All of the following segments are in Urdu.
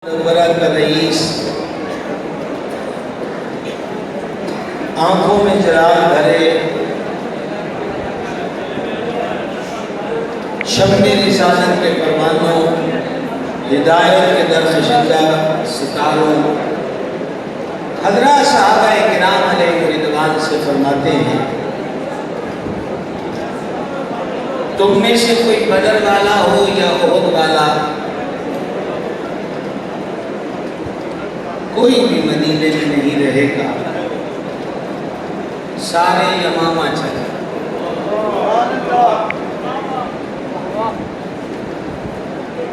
منورہ کا رئیس آنکھوں میں چراغ بھرے شمع رسالت کے پروانوں ہدایت کے درخشندہ ستاروں حضرات صحابہ کرام علیہ رضوان سے فرماتے ہیں تم میں سے کوئی بدر والا ہو یا احد والا کوئی بھی مدینے میں نہیں رہے گا، سارے یمامہ چلے۔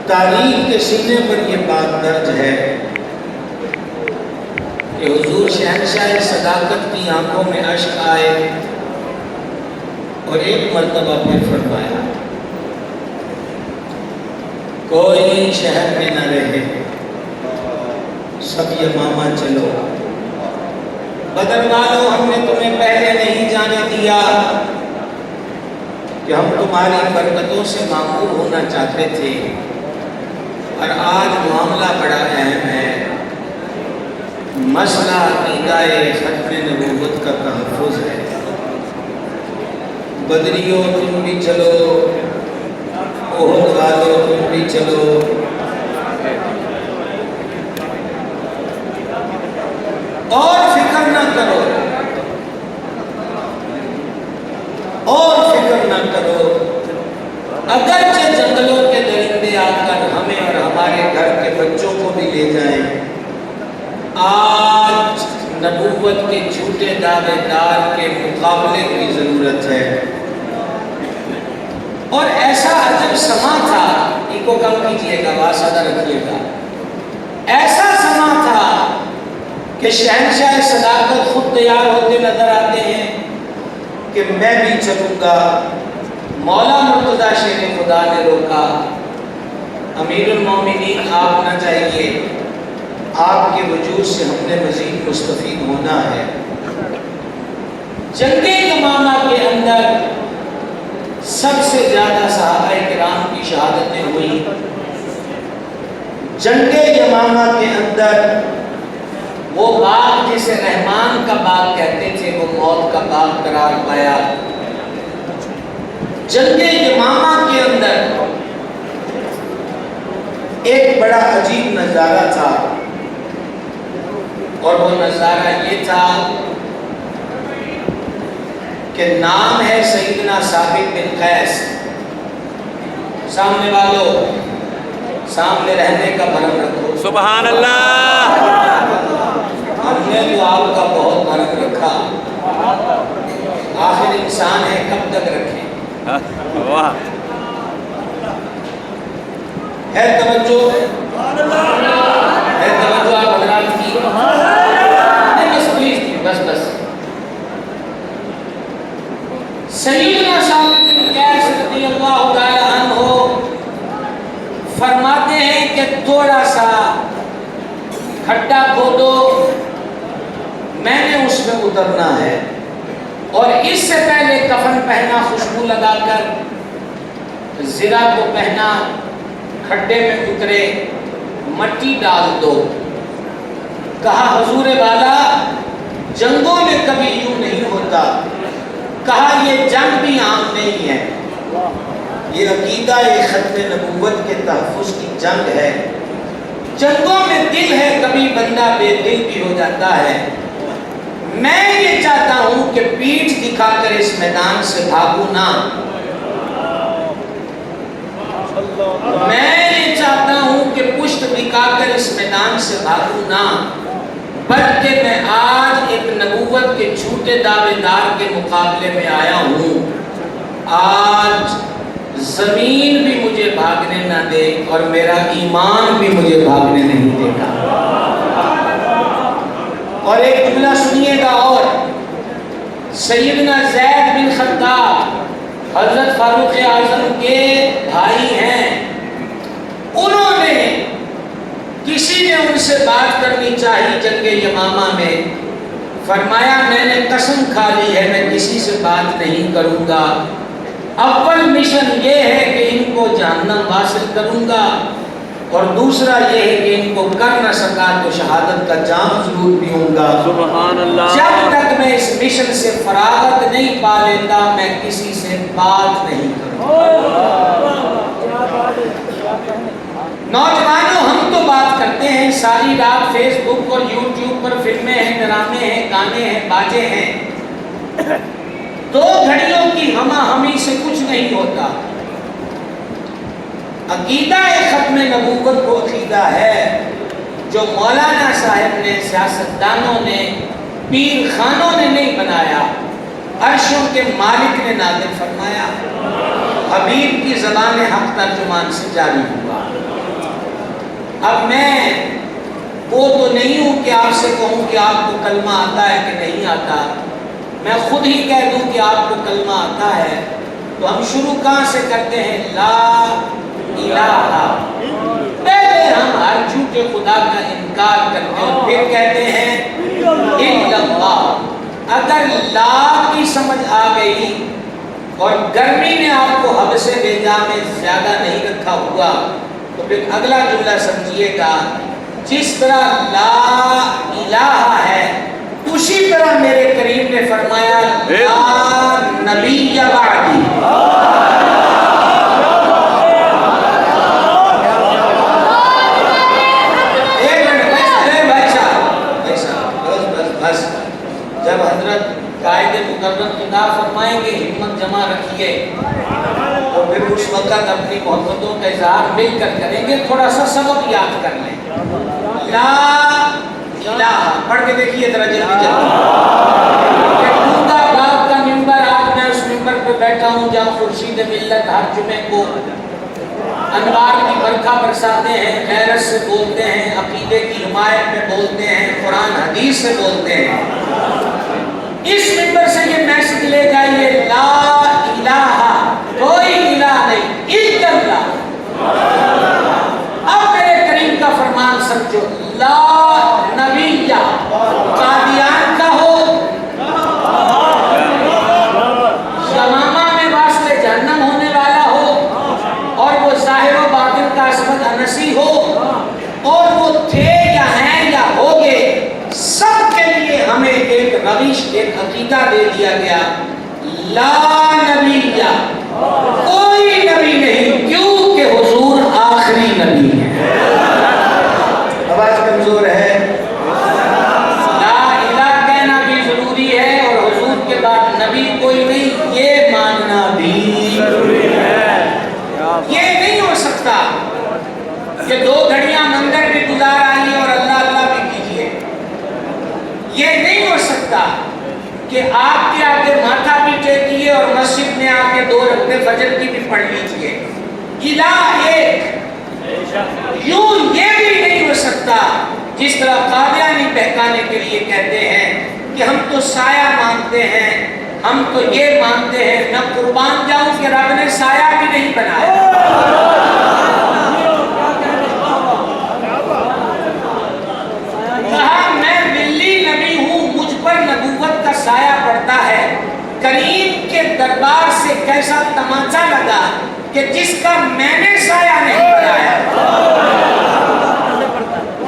تاریخ کے سینے پر یہ بات درج ہے کہ حضور شہنشاہ صداقت کی آنکھوں میں اشک آئے اور ایک مرتبہ پھر فرمایا کوئی شہر میں نہ رہے، سب یمامہ چلو۔ بدر والوں ہم نے تمہیں پہلے نہیں جانے دیا کہ ہم تمہاری برکتوں سے معمور ہونا چاہتے تھے، اور آج معاملہ بڑا اہم ہے، مسئلہ عقیدہ ختم نبوت کا تحفظ ہے۔ بدریوں تم بھی چلو، احد والوں تم بھی چلو، اور فکر نہ کرو، اور فکر نہ کرو، اگرچہ جنگلوں کے درندے آ کر ہمیں اور ہمارے گھر کے بچوں کو بھی لے جائیں، آج نبوت کے جھوٹے دعوے دار کے مقابلے کی ضرورت ہے۔ اور ایسا عجب سما تھا، ایکو کم کیجئے گا، واسطہ رکھیے گا، ایسا سما تھا کہ شہنشاہ صداقت خود تیار ہوتے نظر آتے ہیں کہ میں بھی چلوں گا۔ مولا مرتضیٰ شیر خدا نے روکا، امیر المومنین آپ نہ چاہیے، آپ کے وجود سے ہم نے مزید مستفید ہونا ہے۔ جنگ یمامہ کے اندر سب سے زیادہ صحابہ کرام کی شہادتیں ہوئی۔ جنگ یمامہ کے اندر وہ باغ جسے رحمان کا باغ کہتے تھے وہ موت کا باغ قرار پایا۔ جنگ یمامہ کے اندر ایک بڑا عجیب نظارہ تھا، اور وہ نظارہ یہ تھا کہ نام ہے سیدنا ثابت بن قیس۔ سامنے والوں سامنے رہنے کا بھرم رکھو، سبحان اللہ۔ ہم نے تو آپ کا بہت بھرم رکھا، آخر انسان ہے کب تک رکھیں۔ واہ، ہے توجہ، ہے توجہ آپ حضرات کی، نہیں بس پلیز بس بس۔ سیدنا ثابت بن قیس رضی اللہ تعالی عنہ فرماتے ہیں کہ تھوڑا سا کھڈا کھودو، میں نے اس میں اترنا ہے، اور اس سے پہلے کفن پہنا، خوشبو لگا کر زرہ کو پہنا، کھڈے میں اترے، مٹی ڈال دو۔ کہا حضور والا جنگوں میں کبھی یوں نہیں ہوتا، کہا یہ جنگ بھی عام نہیں ہے، یہ عقیدہ ختم نبوت کے تحفظ کی جنگ ہے۔ جنگوں میں دل ہے، کبھی بندہ بے دل بھی ہو جاتا ہے۔ میں یہ چاہتا ہوں کہ پیٹھ دکھا کر اس میدان سے بھاگوں نہ، میں یہ چاہتا ہوں کہ پشت دکھا کر اس میدان سے بھاگوں نہ، بلکہ میں آج ایک نبوت کے جھوٹے دعوے دار کے مقابلے میں آیا ہوں۔ آج زمین بھی مجھے بھاگنے نہ دے اور میرا ایمان بھی مجھے بھاگنے نہیں دے گا۔ اور ایک جملہ سنیے گا، اور سیدنا زید بن خطاب حضرت فاروق اعظم کے بھائی ہیں، انہوں نے کسی نے ان سے بات کرنی چاہی جنگ یمامہ میں، فرمایا میں نے قسم کھا لی ہے میں کسی سے بات نہیں کروں گا، اول مشن یہ ہے کہ ان کو جہنم واصل کروں گا، اور دوسرا یہ ہے کہ ان کو کر نہ سکا تو شہادت کا جام ضرور پیوں گا. سبحان اللہ. جب تک میں اس مشن سے فراغت نہیں پا لیتا میں کسی سے بات نہیں کرتا. نوجوانوں ہم تو بات کرتے ہیں ساری رات فیس بک اور یوٹیوب پر فلمیں ہیں، ڈرامے ہیں، گانے ہیں، باجے ہیں. 2 گھڑیوں کی ہمہ ہمی سے کچھ نہیں ہوتا. عقیدہ ختم نبوت کو عقیدہ ہے جو مولانا صاحب نے، سیاستدانوں نے، پیر خانوں نے نہیں بنایا، عرشوں کے مالک نے نازل فرمایا، حبیب کی زبان حق ترجمان سے جاری ہوا. اب میں وہ تو نہیں ہوں کہ آپ سے کہوں کہ آپ کو کلمہ آتا ہے کہ نہیں آتا. میں خود ہی کہہ دوں کہ آپ کو کلمہ آتا ہے. تو ہم شروع کہاں سے کرتے ہیں؟ لا الہ. پہلے ہم ہر جھوٹے خدا کا انکار کرتے ہیں، پھر کہتے ہیں الا اللہ. اگر لا کی سمجھ آ گئی اور گرمی نے آپ کو حد سے بھیجا میں زیادہ نہیں رکھا ہوا تو پھر اگلا جملہ سمجھیے گا. جس طرح لا الہ ہے اسی طرح میرے کریم نے فرمایا لا نبی بعدی. جب حضرت قائد مکرم خطاب فرمائیں گے ہمت جمع رکھیے تو پھر اس وقت اپنی محبتوں کا اظہار مل کر کریں گے. تھوڑا سا سبق یاد کر لیں. لا الہ پڑھ کے دیکھیے ذرا جلدی جلدی. ٹوٹا باغ کا منبر، آج میں اس منبر پہ بیٹھا ہوں جہاں خورشید ملت ہر جمعے کو انوار کی برکھا برساتے ہیں، غیرت سے بولتے ہیں، عقیدے کی حمایت میں بولتے ہیں، قرآن حدیث سے بولتے ہیں. اس منبر سے یہ میسج لے جائیے لا الہ، کوئی الہ نہیں الا اللہ. اب میرے کریم کا فرمان سمجھو. لا نبی قادیان کا ہو، یمامہ میں واسطے جہنم ہونے والا ہو، اور وہ ظاہر و باطن کا عصمت انسی ہو، اور وہ تھے یا ہیں یا ہوگے، سب کے لیے ہمیں ایک روش، ایک عقیدہ دے دیا گیا. لا نبی، کوئی نبی نہیں، کیوں کہ حضور آخری نبی ہے. آواز کمزور ہے. لا الہ کہنا بھی ضروری ہے اور حضور کے بعد نبی کوئی نہیں یہ ماننا بھی ضروری ہے. یہ نہیں ہو سکتا کہ 2 گھڑیاں منگر بھی گزار آئیے اور اللہ اللہ بھی کیجیے. یہ نہیں ہو سکتا کہ آپ کے آگے ماتھا بھی ٹیکیے اور مسجد میں آ کے 2 رکعتیں فجر کی بھی پڑھ لیجیے. الہ ایک. یوں یہ بھی نہیں ہو سکتا جس طرح قادیانی بہکانے کے لیے کہتے ہیں کہ ہم تو سایہ مانتے ہیں، ہم تو یہ مانتے ہیں. میں قربان جاؤں کہ رب نے سایہ بھی نہیں بنایا. کہا میں ملی نبی ہوں، مجھ پر نبوت کا سایہ پڑتا ہے. کریم کے دربار سے کیسا تماچا لگا کہ جس کا میں نے سایہ نہیں بنایا.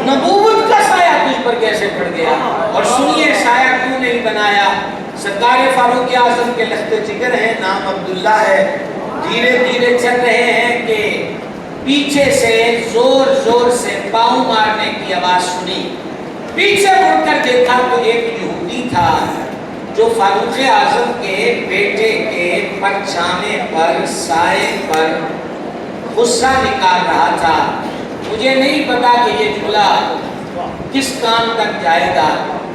نبوت کا سایہ تجھ پر کیسے پڑ گیا؟ اور سنیے سایہ کیوں نہیں بنایا. سرکار فاروق اعظم کے لخت جگر ہیں، نام عبداللہ ہے. دھیرے دھیرے چل رہے ہیں کہ پیچھے سے زور زور سے پاؤں مارنے کی آواز سنی. پیچھے مڑ کر دیکھا تو ایک یہودی تھا جو فاروق اعظم کے بیٹے کے پرچھانے پر، سائے پر غصہ نکال رہا تھا. مجھے نہیں پتا کہ یہ جملہ کس کام تک جائے گا.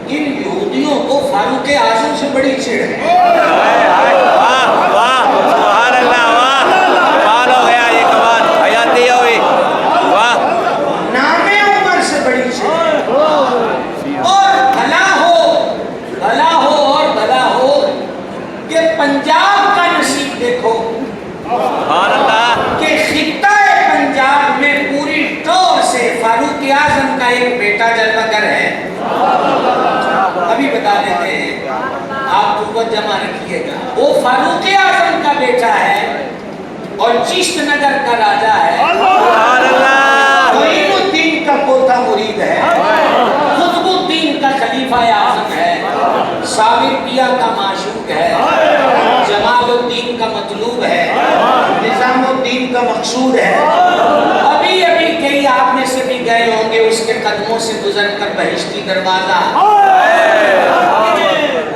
ان یہودیوں کو فاروق اعظم سے بڑی چھڑ ہے. واہ واہ سبحان اللہ. واہ کمال ہو گیا، یہ کمال حیاتی ہوئی. واہ نام عمر سے بڑی چھڑ ہے. اور بھلا ہو اور بھلا ہو کہ پنجاب کا نصیب دیکھو. سبحان اللہ. کہ خطہ پنجاب میں پوری ٹور سے فاروق اعظم کا ایک بیٹا جلوہ گر ہے. ابھی بتا دیتے ہیں، آپ قوت جمع رکھیے گا. وہ فاروق اعظم کا بیٹا ہے اور چشت نگر کا راجا ہے. سبحان اللہ. مقصود ہے. ابھی ابھی کئی آپ میں سے بھی گئے ہوں گے اس کے قدموں سے گزر کر بہشتی دروازہ.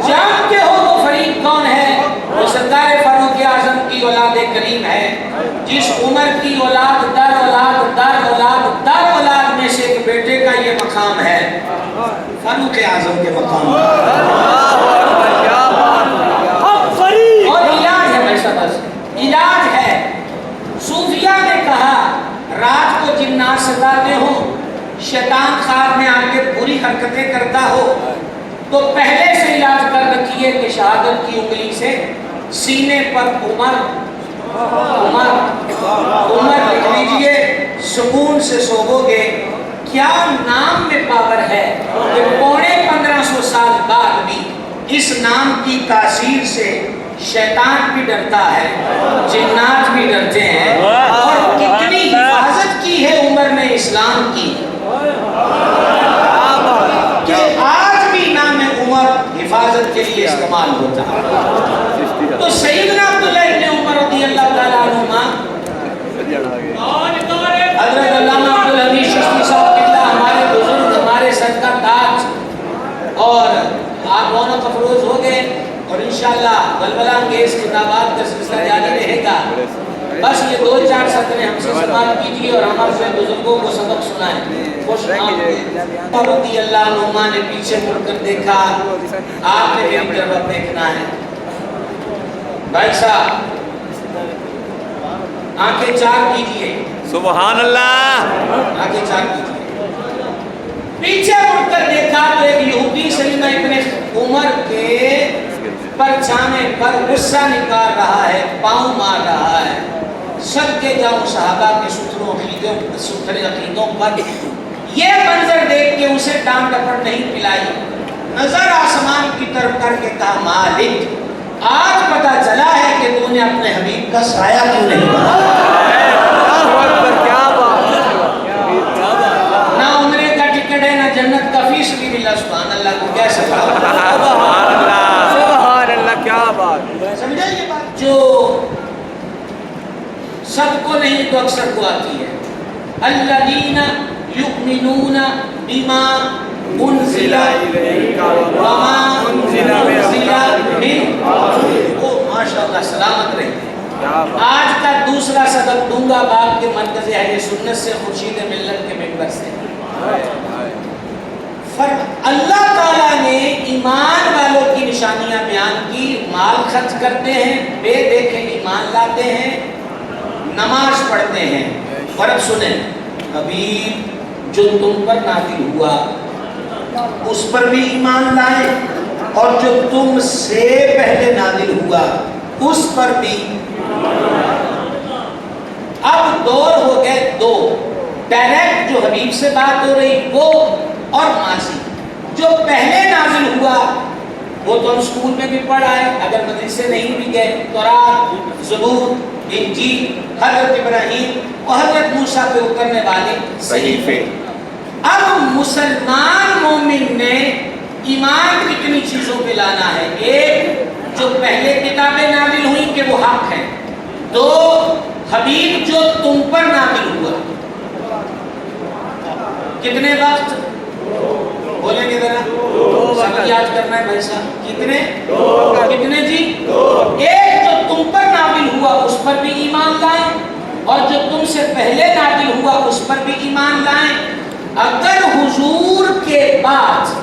جانتے ہو وہ فریق کون ہے؟ وہ سرکار فاروق اعظم کی اولاد کریم ہے، جس عمر کی اولاد در اولاد در اولاد در اولاد میں سے ایک بیٹے کا یہ مقام ہے، فاروق اعظم کے مقام. اور علاج ہے بھائی صاحب، علاج ہے. صوفیہ نے کہا رات کو جنات ستاتے ہو، شیطان خواب میں آ کے بری حرکتیں کرتا ہو، تو پہلے سے علاج کر رکھیے کہ شہادت کی انگلی سے سینے پر عمر عمر عمر لکھ لیجئے، سکون سے سوو گے. کیا نام میں پاور ہے کہ 1500 سال بعد بھی اس نام کی تاثیر سے شیطان بھی ڈرتا ہے، جنات بھی ڈرتے ہیں. اور کتنی حفاظت کی ہے عمر نے اسلام کی کہ آج بھی نام عمر حفاظت کے لیے استعمال ہوتا ہے. تو سیدنا عبداللہ ابن عمر رضی اللہ تعالیٰ عنہما، حضرت علامہ عبدالحمید چشتی صاحب قبلہ ہمارے بزرگ، ہمارے سر کا تاج، اور آپ رونق افروز ہو گئے. اور انشاءاللہ بلبلہ انگیز خطابات کا سلسلہ جاری رہے گا. بس یہ 2-4 سطریں ہم سے سماعت کیجیے اور ہمارے بزرگوں کو سبق سنائیں. خوش آمدید. رضی اللہ عنہما نے پیچھے مڑ کر دیکھا، آپ نے میری طرف دیکھنا ہے. بھائی صاحب آنکھیں چار کیجیے. سبحان اللہ. آنکھیں چار کیجیے. پیچھے مڑ کر دیکھا تو ایک یہودی سیدنا ابن عمر کے پرچھانے پر غصہ نکال رہا ہے، پاؤں مار رہا ہے. صدقے جاؤں صحابہ کے ستھرے عقیدوں پر. یہ منظر دیکھ کے اسے ڈانٹ ڈپٹ نہیں پلائی، نظر آسمان کی طرف کر کے کہا مالک آج پتا چلا ہے کہ تو نے اپنے حبیب کا سایہ کیوں نہیں بنا. نہ عمرے کا ٹکٹ ہے نہ جنت کا فیس بھی ملا. سبحان اللہ کو کیسے سبحان اللہ، کیا بات. سمجھا یہ بات؟ جو سب کو نہیں تو اکثر کو آتی ہے. الذین یؤمنون بما انزل وما انزل من ماشاءاللہ سلامت رہے. آج کا دوسرا سبق دوں گا باپ کے مرکز اہل سنت سے، خورشید ملت کے ممبر سے. اللہ تعالیٰ نے ایمان والوں کی نشانیاں بیان کی. مال خرچ کرتے ہیں، بے دیکھے ایمان لاتے ہیں، نماز پڑھتے ہیں. اور اب سنیں، حبیب جو تم پر نازل ہوا اس پر بھی ایمان لائے، اور جو تم سے پہلے نازل ہوا اس پر بھی. اب دور ہو گئے دو، ڈائریکٹ جو حبیب سے بات ہو رہی وہ، اور ماضی جو پہلے نازل ہوا وہ تو ہم اسکول میں بھی پڑھ آئے، اگر مدرسے نہیں بھی گئے. تورات، زبور، انجیل، حضرت ابراہیم اور حضرت موسیٰ پہ اترنے والے صحیفے. اب مسلمان مومن نے ایمان کتنی چیزوں پہ لانا ہے. ایک جو پہلے کتابیں نازل ہوئیں کہ وہ حق ہے. دو حبیب جو تم پر نازل ہوا. کتنے وقت بولیں گے ذرا؟ سب یاد کرنا ہے بھائی صاحب. کتنے جی؟ ایک جو تم پر نازل ہوا اس پر بھی ایمان لائیں، اور جو تم سے پہلے نازل ہوا اس پر بھی ایمان لائیں. اگر حضور کے بعد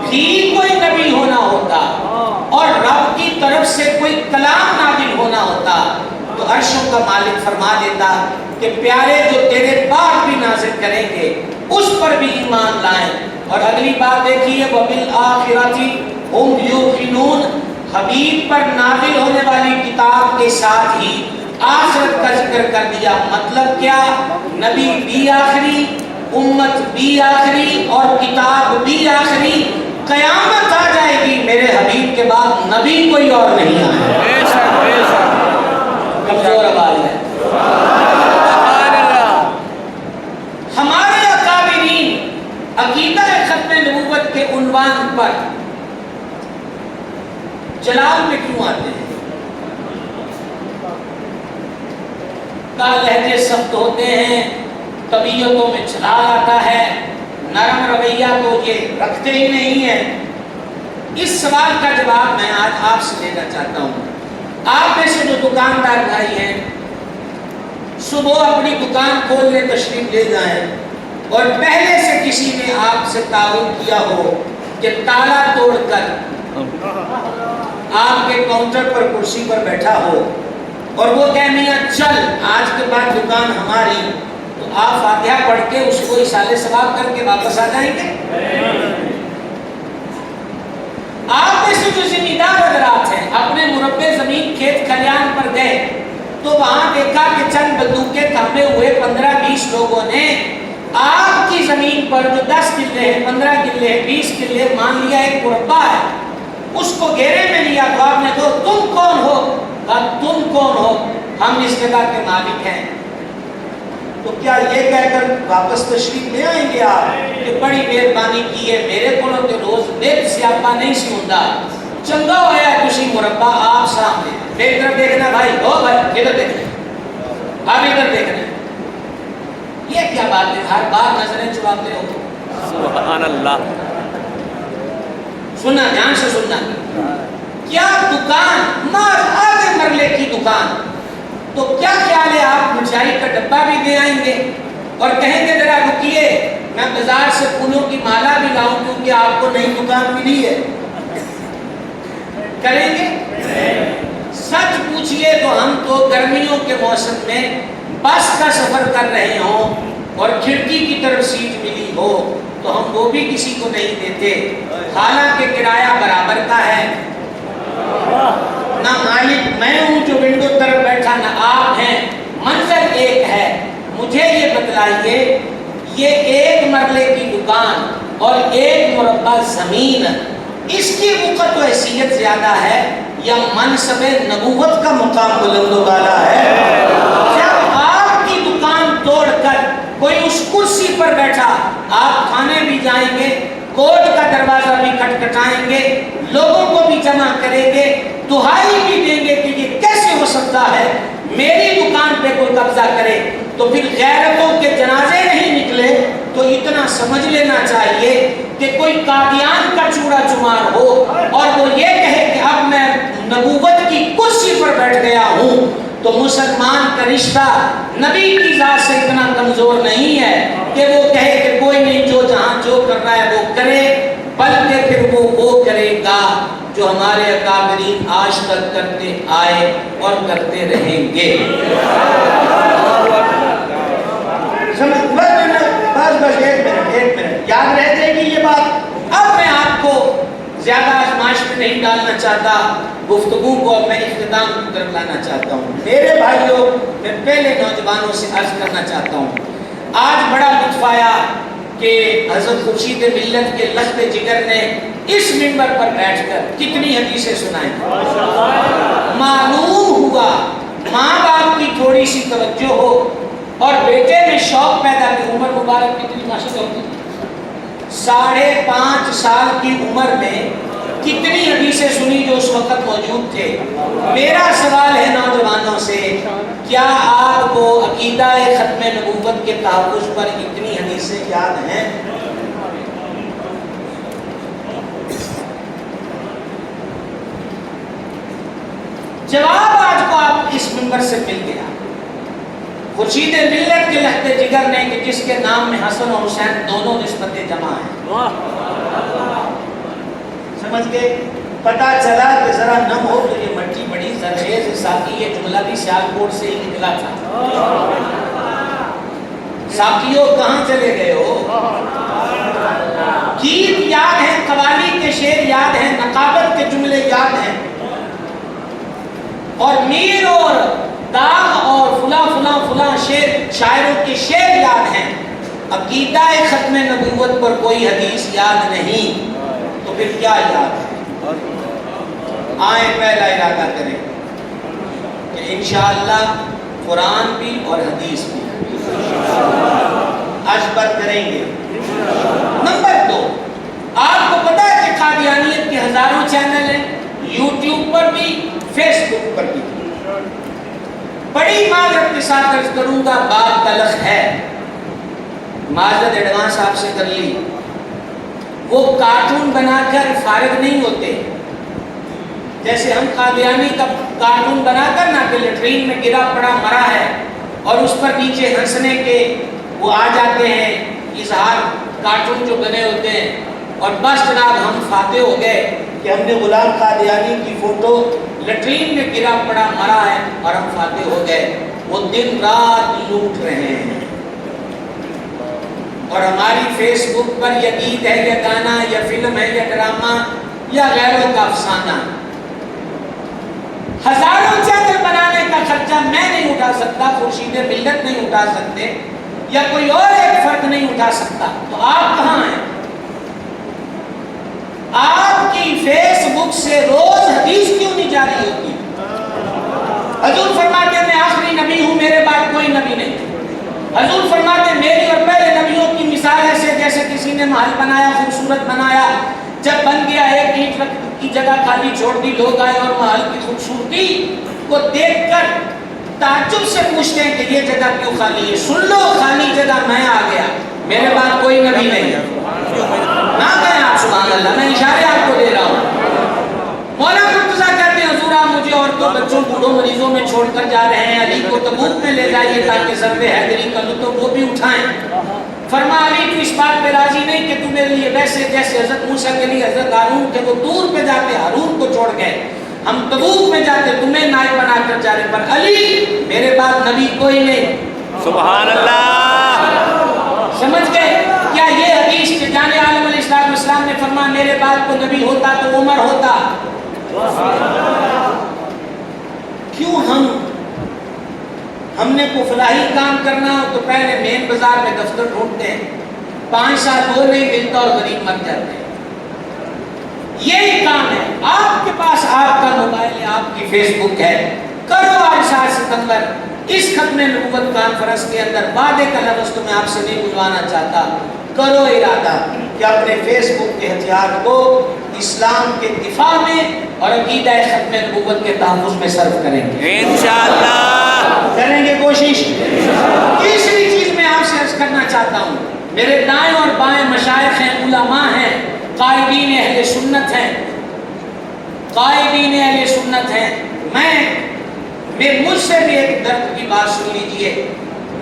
بھی کوئی نبی ہونا ہوتا اور رب کی طرف سے کوئی کلام نازل ہونا ہوتا تو عرشوں کا مالک فرما دیتا کہ پیارے جو تیرے بعد بھی نازل کریں گے اس پر بھی ایمان لائیں. اور اگلی بات دیکھیے وَبِالْآخِرَةِ هُمْ يُوقِنُونَ. حبیب پر نازل ہونے والی کتاب کے ساتھ ہی آخرت کا ذکر کر دیا. مطلب کیا؟ نبی بھی آخری، امت بھی آخری، اور کتاب بھی آخری. قیامت آ جائے گی میرے حبیب کے بعد نبی کوئی اور نہیں آئے. کمزور آواز ہے. ہمارے اکابرین عقیدہ ختم نبوت کے عنوان پر جلال میں کیوں آتے ہیں؟ کا لہجے سخت ہوتے ہیں، طبیعتوں میں چھلال آتا ہے، نرم رویہ تو یہ رکھتے ہی نہیں ہیں۔ اس سوال کا جواب میں آج آپ سے دینا چاہتا ہوں۔ آپ میں سے جو دکاندار بھائی ہیں، صبح اپنی دکان کھولنے تشریف لے جائیں اور پہلے سے کسی نے آپ سے تعاون کیا ہو کہ تالا توڑ کر آپ کے کاؤنٹر پر کرسی پر بیٹھا ہو اور وہ کہہ میاں چل آج کے بعد دکان ہماری، تو آپ فاتحہ پڑھ کے اس کو اصالے ثواب کر کے واپس آ جائیں گے؟ آپ میں سے جو ذمہ دار حضرات ہیں اپنے مربع زمین کھیت کھلیان پر گئے تو وہاں دیکھا کہ چند بندوقیں تھامے ہوئے 15-20 لوگوں نے آپ کی زمین پر جو 10 کلے ہیں، 15 کلے ہیں، 20 کلے، مان لیا ایک مربع ہے، اس کو گھیرے میں لیا تو آپ نے کہا تم کون ہو؟ تم کون ہو؟ ہم اس جگہ کے مالک ہیں۔ تو کیا یہ کہہ کر واپس تشریف لے آئیں گے آپ کہ بڑی مہربانی کی ہے، میرے کو تو روز میرے سیاپا نہیں سی ہوندا، چنگا ہویا کسی مربع آپ سامنے، میری طرف دیکھنا بھائی، ہو بھائی ادھر دیکھنا، آپ ادھر دیکھنا۔ یہ کیا بات ہے، ہر بار نظریں چراتے ہو؟ سبحان اللہ۔ سننا دھیان سے سننا، کیا دکان آدھے مرلے کی دکان، تو کیا خیال ہے آپ مٹھائی کا ڈبہ بھی دے آئیں گے اور کہیں گے ذرا رکیے میں بازار سے پھولوں کی مالا بھی لاؤں کیونکہ آپ کو نئی دکان ملی ہے؟ کریں گے؟ سچ پوچھئے تو ہم تو گرمیوں کے موسم میں بس کا سفر کر رہے ہوں اور کھڑکی کی طرف سیٹ ملی ہو تو ہم وہ بھی کسی کو نہیں دیتے، حالانکہ کرایہ برابر کا ہے، نہ مالک میں ہوں جو ونڈو طرف بیٹھا، نہ آپ ہیں، منظر ایک ہے۔ مجھے یہ بتلائیے یہ ایک مرلے کی دکان اور ایک مربع زمین، اس کی وقت و حیثیت زیادہ ہے یا منصب نبوت کا مقام بلند و بالا ہے؟ جب آپ کی دکان توڑ کر کوئی اس کرسی پر بیٹھا، آپ کھانے بھی جائیں گے، کوٹ کا دروازہ بھی کھٹکھٹائیں گے، لوگوں کو بھی جمع کریں گے، دہائی بھی دیں گے کہ یہ کیسے ہو سکتا ہے میری دکان پہ کوئی قبضہ کرے، تو پھر غیرتوں کے جنازے نہیں نکلے تو اتنا سمجھ لینا چاہیے کہ کوئی قادیان کا چوڑا چمار ہو اور وہ یہ کہے کہ اب میں نبوت کی کرسی پر بیٹھ گیا ہوں، تو مسلمان کا رشتہ نبی کی ذات سے اتنا کمزور نہیں ہے کہ وہ کہے کہ کوئی نہیں جو جہاں جو کر رہا ہے وہ کرے، بلکہ پھر وہ کرے گا جو ہمارے اکابرین آج تک کرتے آئے اور کرتے رہیں گے۔ بس ایک منٹ یاد رہ جائے گی یہ بات۔ اب میں آپ کو زیادہ آزمائش میں نہیں ڈالنا چاہتا، گفتگو کو میں اختتام کی طرف لانا چاہتا ہوں۔ میرے بھائیوں، میں پہلے نوجوانوں سے عرض کرنا چاہتا ہوں، آج بڑا لطف آیا کہ حضرت خورشید ملت کے لخت جگر نے اس منبر پر بیٹھ کر کتنی حدیثیں سنائیں۔ معلوم ہوا ماں باپ کی تھوڑی سی توجہ ہو اور بیٹے میں شوق پیدا کی، عمر مبارک کتنی ماشاءاللہ ہوتی ہے، 5.5 سال کی عمر میں کتنی حدیثیں سنی جو اس وقت موجود تھے۔ میرا سوال ہے نوجوانوں سے، کیا آپ کو عقیدہ ختم نبوت کے تحفظ پر اتنی حدیثیں یاد ہیں؟ جواب آج کو آپ اس منبر سے مل گیا۔ خورشید ملت کے لخت جگر نے کہ جس کے نام میں حسن اور حسین دونوں نسبتیں جمع ہیں، سمجھ گئے؟ پتا چلا کہ ذرا نم ہو تو یہ مٹی بڑی زرخیز ساقی، یہ جملہ بھی سیالکوٹ سے ہی نکلا تھا۔ ساقیوں کہاں چلے گئے ہو؟ گیت یاد ہیں، قوالی کے شعر یاد ہیں، نقابت کے جملے یاد ہیں، اور میر اور داغ اور فلاں شعر شاعروں کے شعر یاد ہیں، عقیدہ ختم نبوت پر کوئی حدیث یاد نہیں، تو پھر کیا یاد ہے؟ آئیں پہلا ارادہ کریں کہ انشاءاللہ قرآن بھی اور حدیث بھی اشبر کریں گے۔ نمبر 2، آپ کو پتا ہے کہ قادیانیت کے ہزاروں چینل ہیں، یوٹیوب پر بھی، فیس بک پر بھی۔ بڑی معذرت کے ساتھ عرض کروں گا، بات تلخ ہے، معذرت ایڈوانس آپ سے کر لی، وہ کارٹون بنا کر فارغ نہیں ہوتے، جیسے ہم قادیانی کا کارٹون بنا کر نہ کہ لیٹرین میں گرا پڑا مرا ہے اور اس پر نیچے ہنسنے کے وہ آ جاتے ہیں اظہار، کارٹون جو بنے ہوتے ہیں، اور بس جناب ہم فاتح ہو گئے کہ ہم نے غلام قادیانی کی فوٹو لیٹرین میں گرا پڑا مرا ہے اور ہم فاتح ہو گئے۔ وہ دن رات لوٹ رہے ہیں، اور ہماری فیس بک پر یا گیت ہے یا گانا یا فلم ہے یا ڈرامہ یا غیروں کا افسانہ، ہزاروں چینل بنانے کا خرچہ میں نہیں اٹھا سکتا، خورشید ملت نہیں اٹھا سکتے، یا کوئی اور ایک فرد نہیں اٹھا سکتا، تو آپ کہاں ہیں؟ آپ کی فیس بک سے روز حدیث کیوں نہیں جاری ہوتی؟ حضور فرماتے ہیں میں آخری نبی ہوں، میرے بعد کوئی نبی نہیں۔ حضور فرماتے ہیں میری اور پہلے نبیوں کی مثال ایسے جیسے کسی نے محل بنایا، خوبصورت بنایا، جب بن گیا ایک اینٹ کی جگہ خالی چھوڑ دی، لوگ آئے اور محل کی خوبصورتی کو دیکھ کر تعجب سے پوچھتے ہیں کہ یہ جگہ کیوں خالی ہے؟ سن لو، خالی جگہ میں آ گیا، میرے بعد کوئی نبی نہیں۔ نہ کہیں آپ سبحان اللہ، میں اشارے آپ کو دے رہا ہوں۔ مولا مرتضیٰ کہتے ہیں حضور آپ مجھے عورتوں، بچوں، بوڑھوں، مریضوں میں چھوڑ کر جا رہے ہیں، علی کو تبوک میں لے جائیے تاکہ ضرب حیدری کا لطف وہ بھی اٹھائیں۔ فرما علی تو اس بات پہ راضی نہیں کہ تو میرے لیے ویسے جیسے حضرت موسیٰ کے لیے حضرت ہارون تھے، وہ دور پہ جاتے ہارون کو چھوڑ گئے، ہم تبوک میں جاتے تمہیں نائب بنا کر جا رہے، پر علی میرے بعد نبی کوئی نہیں۔ سبحان اللہ۔ سمجھ گئے کیا یہ حدیث کہ جانے عالم علیہ السلام نے فرمایا میرے بعد کو نبی ہوتا تو عمر ہوتا؟ کیوں ہم نے کو فلاحی کام کرنا ہو تو پہلے مین بازار میں دفتر ڈھونڈتے ہیں، 5 سال وہ نہیں ملتا اور غریب مر جاتے ہیں۔ یہی کام ہے، آپ کے پاس آپ کا موبائل ہے، آپ کی فیس بک ہے، کرو آج 7 ستمبر اس ختم نبوت کانفرنس کے اندر وعدے کا لفظ تو میں آپ سے نہیں بلوانا چاہتا، کرو ارادہ کہ اپنے فیس بک کے ہتھیار کو اسلام کے دفاع میں اور عقیدہ ختم نبوت کے تحفظ میں صرف کریں گے، انشاءاللہ کریں گے کوشش۔ تیسری چیز میں آپ سے عرض کرنا چاہتا ہوں، میرے دائیں اور بائیں مشائخ ہیں، علماء ہیں، قائدین اہل سنت ہیں، قائدین اہل سنت ہیں، مجھ سے بھی ایک درد کی بات سن لیجئے،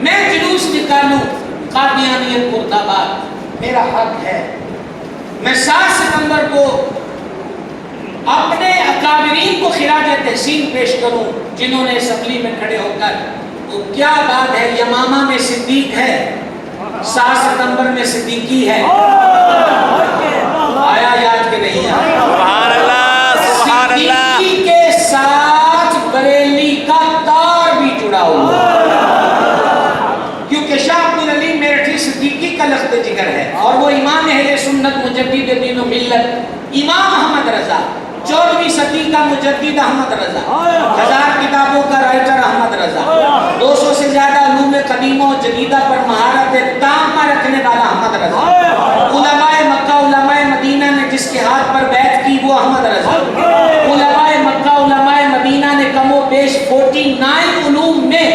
میں جلوس نکالوں قادیانیت مرد آباد، میرا حق ہے، میں 7 ستمبر کو اپنے اکابرین کو خراج تحسین پیش کروں جنہوں نے اسمبلی میں کھڑے ہو کر، وہ کیا بات ہے، یمامہ میں صدیق ہے، 7 ستمبر میں صدیقی ہے، آیا یاد کہ نہیں آیا؟ سبحان اللہ، سبحان اللہ۔ صدیقی کے ساتھ بریلی کا تار بھی جڑا ہوا، کیونکہ شاہ عبد العلیم میرٹھی صدیقی کا لخت جگر ہے، اور وہ امام اہل سنت مجدد دین و ملت امام احمد رضا، 14ویں صدی کا مجدد احمد رضا، 1000 کتابوں کا رائٹر احمد رضا، 200 سے زیادہ علوم قدیمہ و جدیدہ پر مہارت تامہ رکھنے والا احمد رضا، علماء مکہ علماء مدینہ نے جس کے ہاتھ پر بیعت کی وہ احمد رضا، علماء مکہ علماء مدینہ نے کم و بیش 49 علوم میں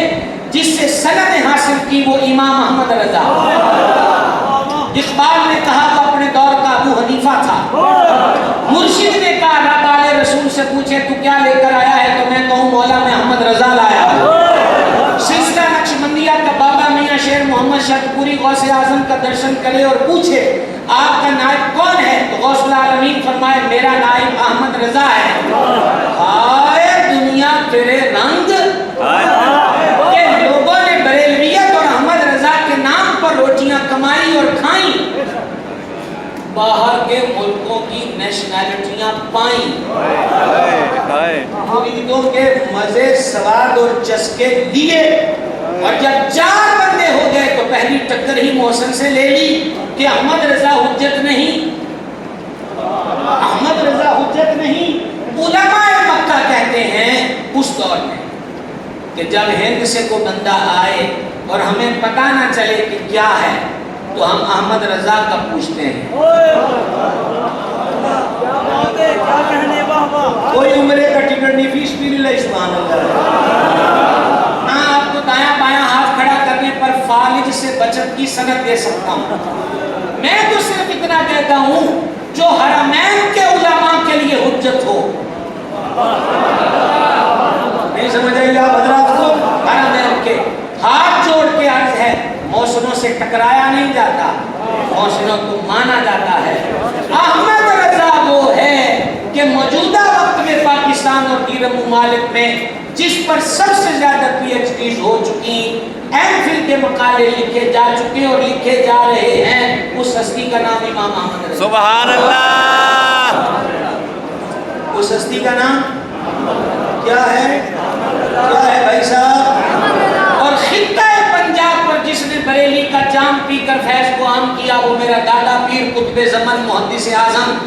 جس سے سند حاصل کی وہ امام احمد رضا۔ اقبال نے کہا وہ اپنے دور کا ابو حنیفہ تھا، مرشد نے کہا رب آل رسول سے پوچھے تو کیا لے کر آیا ہے تو میں کہوں مولا میں احمد رضا لایا ہوں۔ سلسلہ نقشبندیہ کا بابا میاں شیر محمد شہپوری غوث اعظم کا درشن کرے اور پوچھے آپ کا نائب کون ہے تو غوث العالمین فرمائے میرا نائب احمد رضا ہے۔ ہائے دنیا تیرے رنگ کہ لوگوں نے بریلویت اور احمد رضا کے نام پر روٹیاں کمائی اور کھائیں، باہر کے ملکوں کی نیشنلٹیاں پائیں، مریدوں کے مزے سواد اور چسکے دیے، اور جب 4 بندے ہو گئے تو پہلی ٹکر ہی محسن سے لے لی کہ احمد رضا حجت نہیں، احمد رضا حجت نہیں۔ علماء مکہ کہتے ہیں اس دور میں کہ جب ہند سے کوئی بندہ آئے اور ہمیں پتہ نہ چلے کہ کیا ہے تو ہم احمد رضا کا پوچھتے ہیں۔ کوئی عمرے کا ٹکٹ نہیں، فیس بھی نہیں لے، سبحان اللہ، نہ جس سے بچت کی سند دے سکتا ہوں۔ میں تو صرف اتنا کہتا ہوں جو حرمین کے علماء کے لیے حجت ہو۔ نہیں سمجھ آئی آپ حضرات کو؟ حرمین کے ہاتھ جوڑ کے عرض ہے، موسموں سے ٹکرایا نہیں جاتا، موسموں کو مانا جاتا ہے۔ احمد رضا وہ ہے کہ موجودہ وقت میں پاکستان اور دیگر ممالک میں جس پر سب سے زیادہ پی ایچ ڈیز ہو چکی، ایم فل کے مقالے لکھے جا چکے اور لکھے جا رہے ہیں، اس ہستی کا نام امام احمد رضا۔ سبحان اللہ۔ اس ہستی کا نام کیا ہے؟ کیا ہے بھائی صاحب؟ اور خطہ پنجاب پر جس نے بریلی کا جام پی کر فیض کو عام کیا وہ میرا دادا پیر قطب زمن محدث اعظم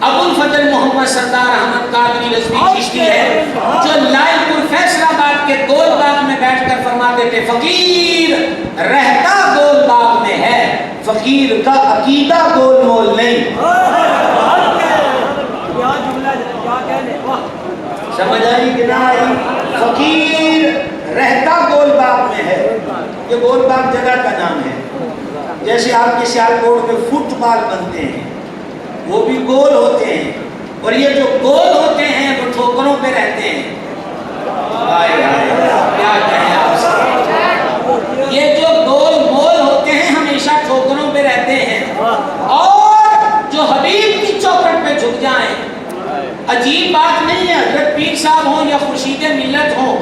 ابو الفضل محمد سردار احمد قادری رضوی چشتی ہے، جو لائل پور فیصل آباد کے گول باغ میں بیٹھ کر فرماتے تھے فقیر رہتا گول باغ میں ہے، فقیر کا عقیدہ گول مول نہیں۔ سمجھ آئی کہ نہ آئی؟ فقیر رہتا گول باغ میں ہے۔ یہ گول باغ جگہ کا نام ہے، جیسے آپ کے سیالکوٹ میں فٹ بال بنتے ہیں وہ بھی گول ہوتے ہیں، اور یہ جو گول ہوتے ہیں وہ ٹھوکروں پہ رہتے ہیں۔ کیا کہیں آپ سے، یہ جو گول مول ہوتے ہیں ہمیشہ ٹھوکروں پہ رہتے ہیں، اور جو حبیب کی چوکھٹ پہ جھک جائیں، عجیب بات نہیں ہے، حضرت پیر صاحب ہوں یا خورشید ملت ہوں،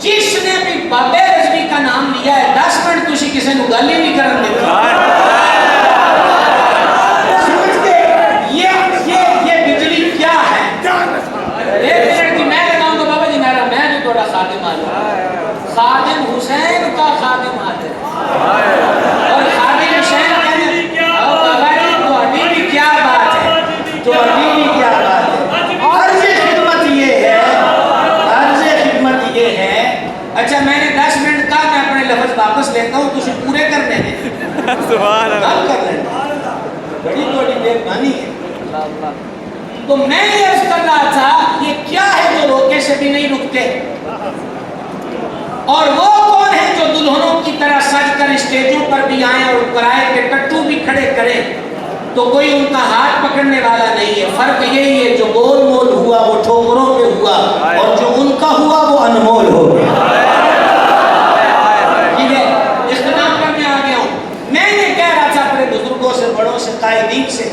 جس نے بھی بابے رضوی کا نام لیا ہے 10 منٹ کسی کسی نے گالی نہیں کرن دیتا۔ یہ بجلی کیا ہے؟ ایک منٹ کی میں لگاؤں گا بابا جی میرا، میں بھی تھوڑا خادم آدم، خادم حسین کا خادم آدم، اور خادم حسین کہنے بابا جی تہاڈی بھی کیا بات ہے، تہاڈی بھی کیا بات ہے۔ عرض خدمت یہ ہے، عرض خدمت یہ ہے، اچھا میں نے 10 منٹ کہا، میں اپنے لفظ واپس لیتا ہوں، تجھے پورے کرنے ہیں، سبحان اللہ، کر لینا، بڑی بڑی مہربانی ہے۔ تو میں یہ عرض کر رہا تھا یہ کیا ہے جو روکے سے بھی نہیں رکتے، اور وہ کون ہے جو دلہنوں کی طرح سج کر اسٹیجوں پر بھی آئیں اور کرائے کے ٹٹو بھی کھڑے کریں تو کوئی ان کا ہاتھ پکڑنے والا نہیں ہے۔ فرق یہی ہے جو گول مول ہوا وہ ٹھوکروں پہ ہوا، اور جو ان کا ہوا وہ انمول ہو گیا۔ ٹھیک ہے، اختتام کرنے آ گیا ہوں۔ میں یہ کہہ رہا تھا اپنے بزرگوں سے، بڑوں سے، قائدین سے،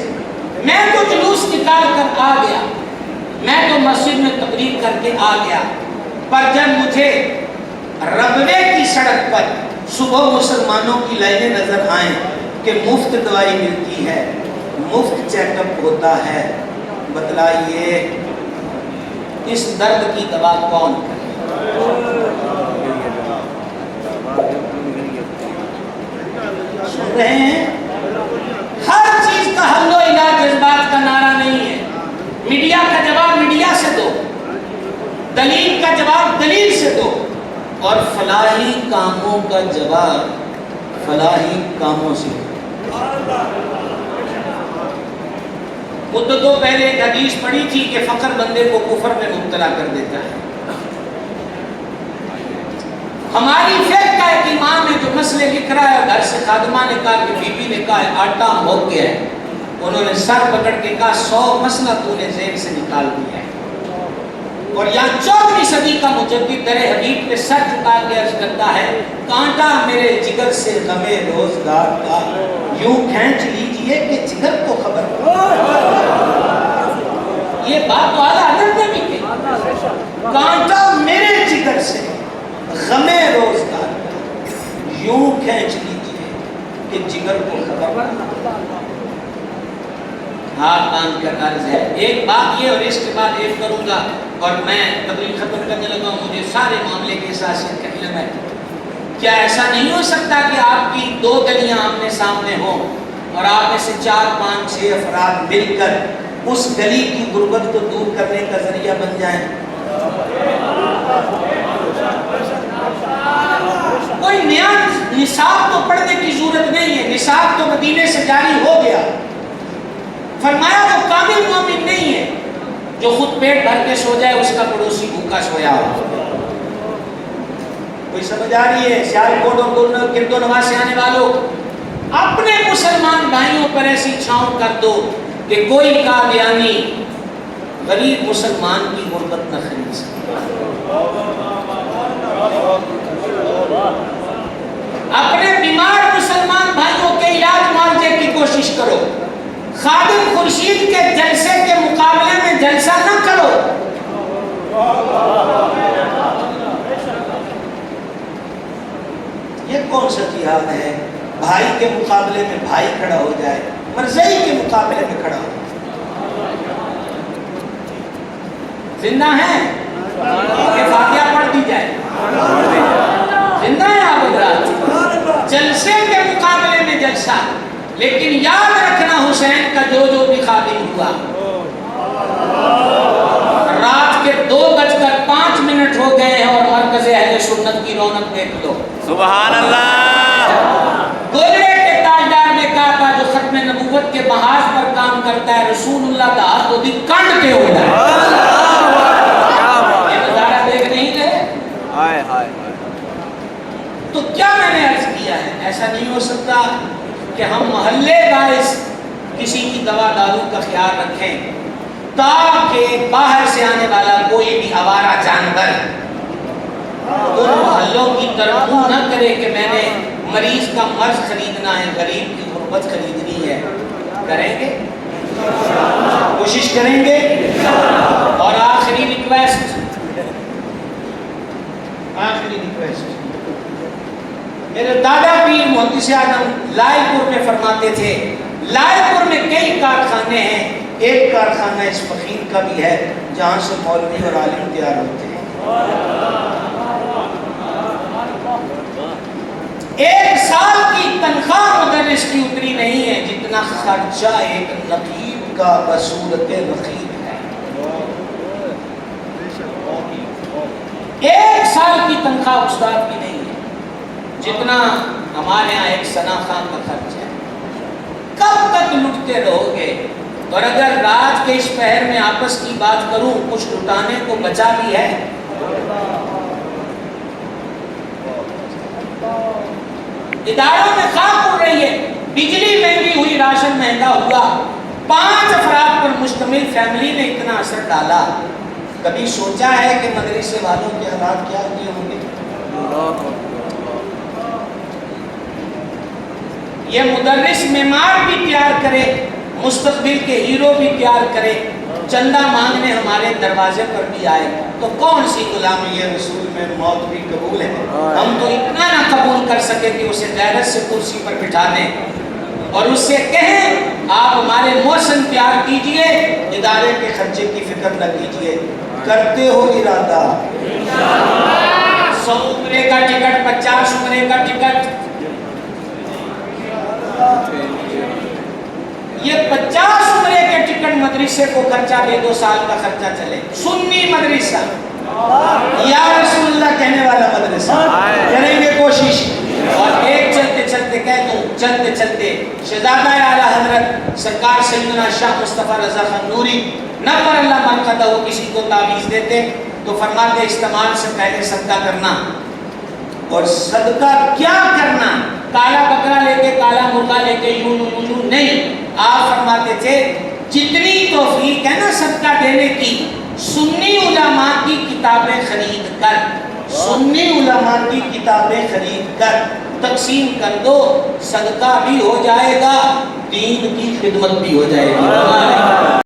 میں تو جلوس نکال کر آ گیا، میں تو مسجد میں تقریر کر کے آ گیا، پر جب مجھے ربوے کی سڑک پر صبح مسلمانوں کی لائنیں نظر آئیں کہ مفت دوائی ملتی ہے، مفت چیک اپ ہوتا ہے، بتلائیے اس درد کی دوا کون سن رہے ہیں؟ ہر چیز کا حل و علاج جذبات کا نعرہ نہیں ہے۔ میڈیا کا جواب میڈیا سے دو، دلیل کا جواب دلیل سے دو، اور فلاحی کاموں کا جواب فلاحی کاموں سے دو۔ مدتوں پہلے ایک حدیث پڑھی تھی کہ فقر بندے کو کفر میں مبتلا کر دیتا ہے۔ ہماری فقہ کا ایک امام ہے جو مسئلے لکھ رہا ہے، گھر سے خادمہ نے کہا کہ بی بی نے کہا آٹا ہو گیا ہے، انہوں نے سر پکڑ کے کہا 100 مسئلہ تو نے ذہن سے نکال دیا ہے، اور یہاں 14ویں صدی کا مجدد در حدیث پہ سر جھکا کے عرض کرتا ہے کانٹا میرے جگر سے غمِ روزگار کا یوں کھینچ لیجئے کہ جگر کو خبر ہو۔ یہ بات تو اعلیٰ حضرت نے بھی کی، کانٹا میرے جگر سے غمِ روزگار یوں کھینچ لیجئے کہ جگر کو خبر ہاتھ باندھ کر عرض ہے۔ ایک بات یہ اور اس کے بعد ایک کروں گا اور میں تقریر ختم کرنے لگا ہوں، مجھے سارے معاملے کی حساسیت کا علم ہے۔ کیا ایسا نہیں ہو سکتا کہ آپ کی 2 گلیاں آمنے سامنے ہوں اور آپ میں سے 4 5 6 افراد مل کر اس گلی کی غربت کو دور کرنے کا ذریعہ بن جائیں؟ کوئی نیا نصاب تو پڑھنے کی ضرورت نہیں ہے، نصاب تو مدینے سے جاری ہو گیا۔ فرمایا وہ کامل مومن نہیں ہے جو خود پیٹ بھر کے سو جائے اس کا پڑوسی بھوکا سویا ہو۔ کوئی سمجھ آ رہی ہے؟ سیالکوٹ اور گرد و نواح سے آنے والوں، اپنے مسلمان بھائیوں پر ایسی چھاؤں کر دو کہ کوئی قادیانی غریب مسلمان کی غربت نہ خرید سکے۔ اپنے بیمار مسلمان بھائیوں کے علاج معالجے کی کوشش کرو، خادم خورشید کے جلسے کے مقابلے میں جلسہ نہ کرو۔ یہ کون سا جہاد ہے؟ بھائی کے مقابلے میں بھائی کھڑا ہو جائے، مرزائی کے مقابلے میں کھڑا ہو جائے۔ زندہ ہیں کہ فاتحہ پڑھ دی جائے؟ زندہ ہیں آپ حضرات؟ جلسے کے مقابلے میں جلسہ، لیکن یاد رکھنا حسین کا جو بھی خادم ہوا، رات کے 2:05 ہو گئے ہیں اور مرکز اہل سنت کی رونق دیکھ لو۔ سبحان اللہ۔ گولڑے کے تاجدار نے کہا تھا جو ختم نبوت کے محاذ پر کام کرتا ہے، رسول اللہ کا ہاتھ بھی کنڈ کے ہو جائے۔ یہ نظارہ دیکھ نہیں رہے؟ تو کیا میں نے عرض کیا ہے، ایسا نہیں ہو سکتا کہ ہم محلے باعث کسی کی دوا دارو کا خیال رکھیں تاکہ باہر سے آنے والا کوئی بھی آوارہ جانور ان محلوں کی طرف منہ نہ کرے کہ میں نے مریض کا مرض خریدنا ہے، غریب کی غربت خریدنی ہے۔ کریں گے؟ کوشش کریں گے؟ اور آخری ریکویسٹ، میرے دادا پیر محدث اعظم لائے پور میں فرماتے تھے، لائے پور میں کئی کارخانے ہیں، ایک کارخانہ اس فقیر کا بھی ہے جہاں سے مولوی اور عالم تیار ہوتے ہیں۔ ایک سال کی تنخواہ مدرس کی اتری نہیں ہے جتنا خرچہ ایک نقیب کا بصورت رقیب ہے۔ ایک سال کی تنخواہ استاد کی نہیں ہے جتنا ہمارے ہاں ایک ثنا خان کا خرچ ہے۔ کب تک لٹتے رہو گے؟ اور اگر رات کے اس پہر میں آپس کی بات کروں، کچھ لٹانے کو بچا بھی ہے؟ اداروں میں خاک اڑ رہی ہے، بجلی مہنگی ہوئی، راشن مہنگا ہوا، 5 افراد پر مشتمل فیملی نے اتنا اثر ڈالا۔ کبھی سوچا ہے کہ مدرسے والوں کے حالات کیا ہوئے ہوں گے؟ یہ مدرس معمار بھی تیار کرے، مستقبل کے ہیرو بھی تیار کرے، چندہ مانگنے ہمارے دروازے پر بھی آئے، تو کون سی غلامی رسول میں موت بھی قبول ہے؟ ہم تو اتنا نہ قبول کر سکے کہ اسے غیرت سے کرسی پر بٹھا دیں اور اس سے کہیں آپ ہمارے محسن تیار کیجئے، ادارے کے خرچے کی فکر نہ کیجئے۔ کرتے ہو ارادہ؟ 100 عمرے کا ٹکٹ، 50 عمرے کا ٹکٹ، یہ 50 عمرے کے ٹکٹ مدرسے کو خرچہ دے، 2 سال کا خرچہ چلے۔ سنی مدرسہ، یا رسول اللہ کہنے والا مدرسہ، کریں گے کوشش۔ اور ایک چلتے چلتے کہہ دوں، چلتے چلتے شہزادہ اعلیٰ حضرت سرکار سیدنا شاہ مصطفیٰ رضا خان نوری نور اللہ مرقدہ وہ کسی کو تعویذ دیتے تو فرماتے استعمال سے پہلے صدقہ کرنا۔ اور صدقہ کیا کرنا؟ کالا بکرا لے کے، کالا مرغا لے کے، یوں نہیں، آپ فرماتے تھے جتنی توفیق ہے نا صدقہ دینے کی، سنی علماء کی کتابیں خرید کر، سنی علماء کی کتابیں خرید کر تقسیم کر دو، صدقہ بھی ہو جائے گا، دین کی خدمت بھی ہو جائے گی۔